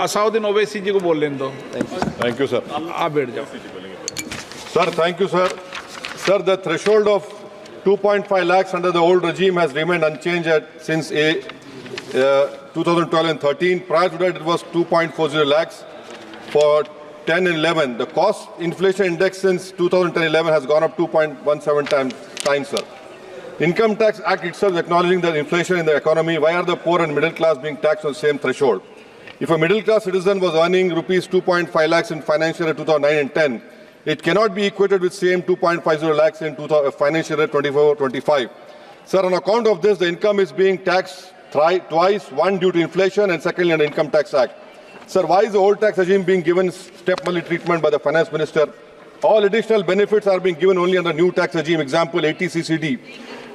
असाउद्दीन ओवैसी जी को बोल लेने दो। Thank you, sir. आप बैठ जाओ। Sir, thank you, sir. Sir, the threshold of 2.5 lakhs under the old regime has remained unchanged since 2012 and 13. Prior to that, it was 2.40 lakhs for 10 and 11. The cost inflation index since 2010-11 has gone up 2.17 times, sir. Income Tax Act itself is acknowledging the inflation in the economy. Why are the poor and middle class being taxed on the same threshold? If a middle class citizen was earning rupees 2.5 lakhs in financial year 2009 and 10, it cannot be equated with same 2.50 lakhs in financial year 24-25. Sir, on account of this, the income is being taxed twice, one due to inflation and secondly under Income Tax Act. Sir, why is the old tax regime being given step-money treatment by the Finance Minister? All additional benefits are being given only under new tax regime, example 80CCD.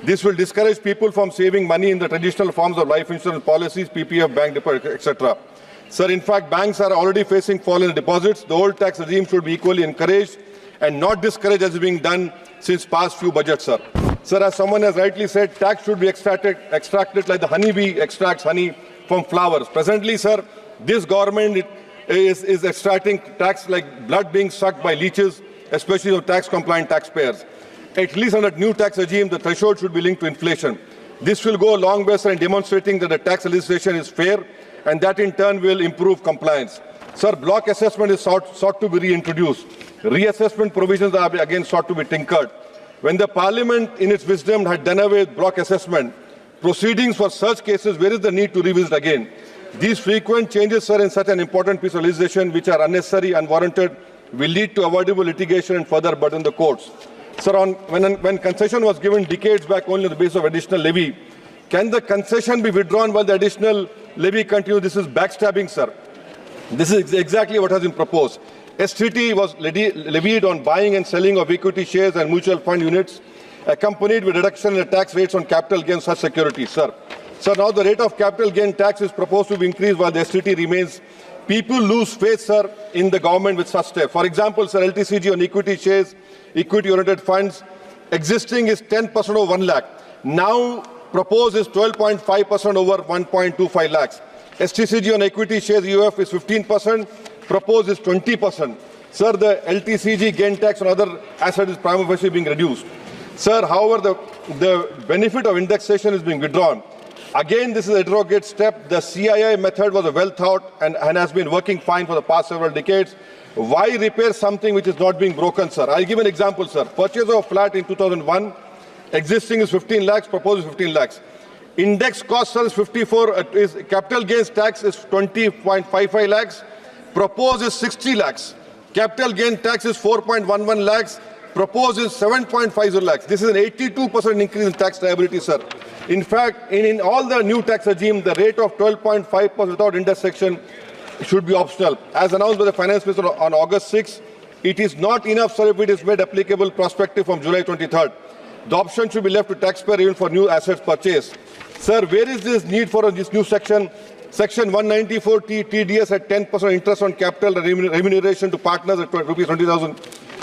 This will discourage people from saving money in the traditional forms of life insurance policies, PPF, bank deposit, etc. Sir, in fact, banks are already facing fall in deposits. The old tax regime should be equally encouraged and not discouraged as is being done since past few budgets, sir. Sir, as someone has rightly said, tax should be extracted like the honeybee extracts honey from flowers. Presently, sir, this government is extracting tax like blood being sucked by leeches, especially of tax-compliant taxpayers. At least under new tax regime, the threshold should be linked to inflation. This will go a long way, sir, in demonstrating that the tax legislation is fair and that in turn will improve compliance. Sir, block assessment is sought to be reintroduced. Reassessment provisions are again sought to be tinkered. When the Parliament, in its wisdom, had done away with block assessment, proceedings for such cases, where is the need to revisit again? These frequent changes, sir, in such an important piece of legislation, which are unnecessary, unwarranted, will lead to avoidable litigation and further burden the courts. Sir, when concession was given decades back only on the basis of additional levy, can the concession be withdrawn while the additional levy continues? This is backstabbing, sir. This is exactly what has been proposed. STT was levied on buying and selling of equity shares and mutual fund units, accompanied with reduction in the tax rates on capital gains such securities, sir. Sir, now the rate of capital gain tax is proposed to be increased while the STT remains. People lose faith, sir, in the government with such steps. For example, sir, LTCG on equity shares, equity-oriented funds, existing is 10% over 1 lakh. Now proposed is 12.5% over 1.25 lakhs. STCG on equity shares UF is 15%, proposed is 20%. Sir, the LTCG gain tax on other assets is prima facie being reduced. Sir, however, the benefit of indexation is being withdrawn. Again, this is a derogate step. The CII method was well thought and has been working fine for the past several decades. Why repair something which is not being broken, sir? I'll give an example, sir. Purchase of a flat in 2001, existing is 15 lakhs, proposed is 15 lakhs. Index cost, sir, is 54, capital gains tax is 20.55 lakhs, proposed is 60 lakhs. Capital gain tax is 4.11 lakhs, proposed is 7.50 lakhs. This is an 82% increase in tax liability, sir. In fact, in all the new tax regime, the rate of 12.5% without intersection should be optional. As announced by the Finance Minister on August 6, it is not enough, sir, if it is made applicable prospective from July 23rd. The option should be left to taxpayer even for new assets purchased. Sir, where is this need for this new section? Section 194 TDS at 10% interest on capital remuneration to partners at rupees 20,000.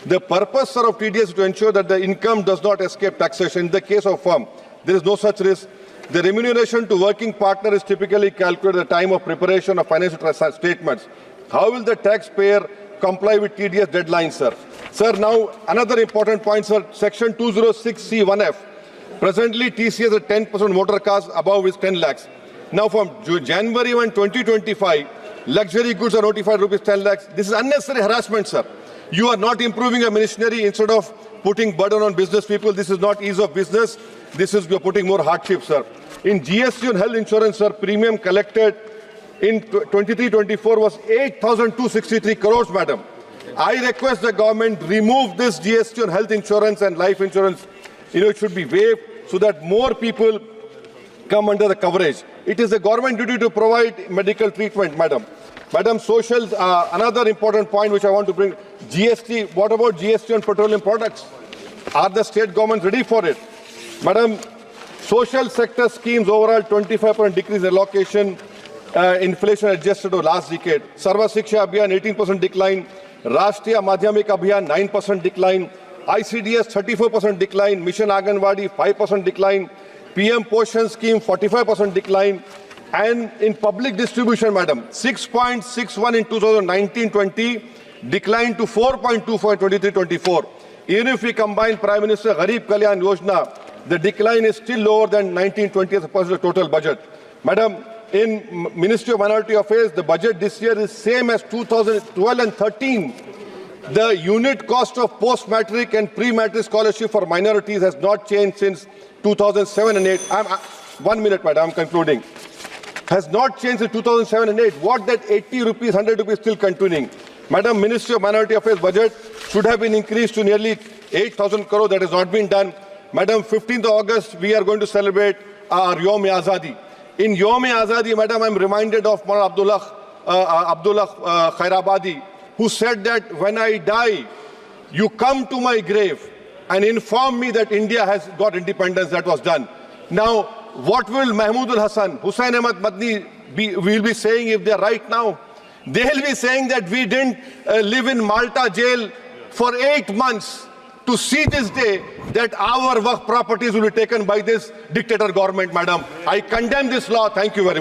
The purpose, sir, of TDS is to ensure that the income does not escape taxation. In the case of firm, there is no such risk. The remuneration to working partner is typically calculated at the time of preparation of financial statements. How will the taxpayer comply with TDS deadlines, sir? Sir, now another important point, sir. Section 206C1F. Presently, TCS at 10% motor cars above is 10 lakhs. Now, from January 1, 2025, luxury goods are notified rupees 10 lakhs. This is unnecessary harassment, sir. You are not improving your ministry. Instead of putting burden on business people, this is not ease of business. This is, you're putting more hardship, sir. In GST on health insurance, sir, premium collected in 23-24 was 8,263 crores, madam. I request the government remove this GST on health insurance and life insurance. It should be waived so that more people come under the coverage. It is the government duty to provide medical treatment, madam. Madam, social, another important point which I want to bring, GST, what about GST on petroleum products? Are the state governments ready for it? Madam, social sector schemes overall 25% decrease allocation, inflation adjusted to last decade. Sarva Shiksha Abhiyan 18% decline, Rashtriya Madhyamik Abhiyan 9% decline, ICDS 34% decline, Mission Anganwadi 5% decline, PM Poshan scheme 45% decline, And in public distribution, madam, 6.61 in 2019-20, declined to 4.24 in 23-24. Even if we combine Prime Minister Gharib Kalyan Yojana, the decline is still lower than 19-20 as a percent of total budget. Madam, in Ministry of Minority Affairs, the budget this year is same as 2012 and 13. The unit cost of post-matric and pre-matric scholarship for minorities has not changed since 2007 and 8. 1 minute, madam, I'm concluding. Has not changed in 2007 and 8. What that 80 rupees, 100 rupees still continuing? Madam, Ministry of Minority Affairs budget should have been increased to nearly 8,000 crore. That has not been done. Madam, 15th of August, we are going to celebrate our Yom-e-Azadi. In Yom-e-Azadi, madam, I'm reminded of Maulana Abdullah Khairabadi, who said that when I die, you come to my grave and inform me that India has got independence. That was done. Now, what will Mahmood al-Hasan, Hussain Ahmad Madni will be saying if they are right now? They'll be saying that we didn't live in Malta jail for 8 months to see this day that our Waqf properties will be taken by this dictator government, madam. I condemn this law. Thank you very much.